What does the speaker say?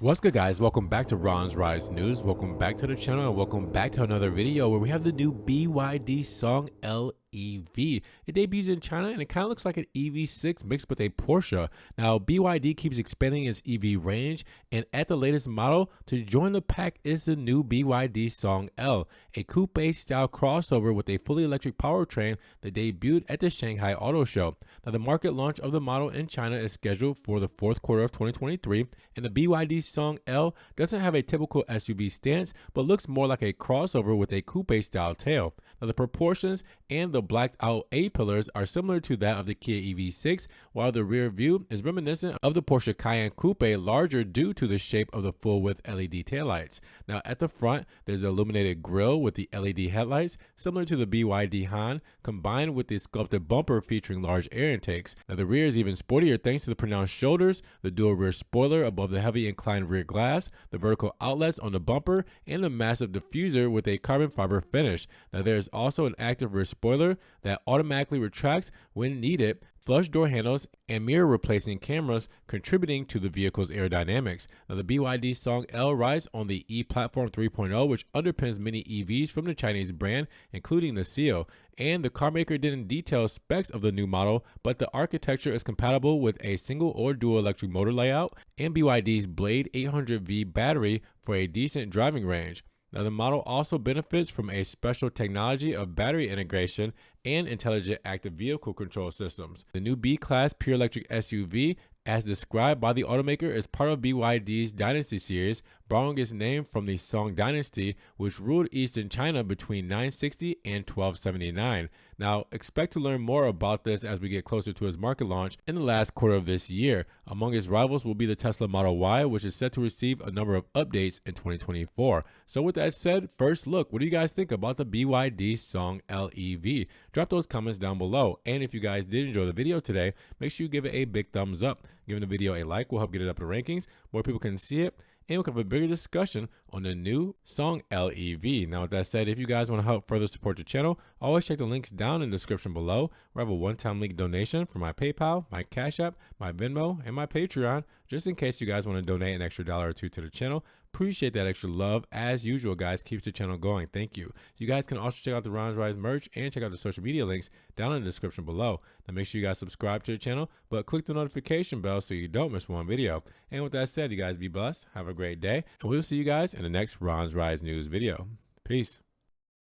What's good, guys? Welcome back to Ron's Rise News. Welcome back to the channel and welcome back to another video where we have the new BYD Song L EV. It debuts in China and it kind of looks like an EV6 mixed with a Porsche. Now, BYD keeps expanding its EV range, and at the latest model to join the pack is the new BYD Song L, a coupe-style crossover with a fully electric powertrain that debuted at the Shanghai Auto Show. Now, the market launch of the model in China is scheduled for the fourth quarter of 2023, and the BYD Song L doesn't have a typical SUV stance, but looks more like a crossover with a coupe-style tail. Now, the proportions and the blacked out A-pillars are similar to that of the Kia EV6, while the rear view is reminiscent of the Porsche Cayenne Coupe, larger due to the shape of the full-width LED taillights. Now, at the front, there's an illuminated grille with the LED headlights, similar to the BYD Han, combined with the sculpted bumper featuring large air intakes. Now, the rear is even sportier thanks to the pronounced shoulders, the dual rear spoiler above the heavy inclined rear glass, the vertical outlets on the bumper, and the massive diffuser with a carbon fiber finish. Now, there's also an active rear spoiler that automatically retracts when needed, flush door handles, and mirror replacing cameras contributing to the vehicle's aerodynamics. Now, the BYD Song L rides on the E-Platform 3.0, which underpins many EVs from the Chinese brand, including the Seal. And the carmaker didn't detail specs of the new model, but the architecture is compatible with a single or dual electric motor layout and BYD's Blade 800V battery for a decent driving range. Now, the model also benefits from a special technology of battery integration and intelligent active vehicle control systems. The new B-Class pure electric SUV, as described by the automaker, is part of BYD's Dynasty series, borrowing its name from the Song Dynasty, which ruled eastern China between 960 and 1279. Now, expect to learn more about this as we get closer to its market launch in the last quarter of this year. Among its rivals will be the Tesla Model Y, which is set to receive a number of updates in 2024. So with that said, first look, what do you guys think about the BYD Song L EV? Drop those comments down below. And if you guys did enjoy the video today, make sure you give it a big thumbs up. Giving the video a like will help get it up the rankings. More people can see it, and we'll have a bigger discussion on the new Song L EV. Now, with that said, if you guys want to help further support the channel, always check the links down in the description below, where I have a one-time link donation for my PayPal, my Cash App, my Venmo, and my Patreon, just in case you guys want to donate an extra $1 or $2 to the channel. Appreciate that extra love. As usual, guys, keeps the channel going. Thank you. You guys can also check out the Ron's Rise merch and check out the social media links down in the description below. Now, make sure you guys subscribe to the channel, but click the notification bell so you don't miss one video. And with that said, you guys be blessed. Have a great day, and we'll see you guys in the next Ron's Rise News video. Peace.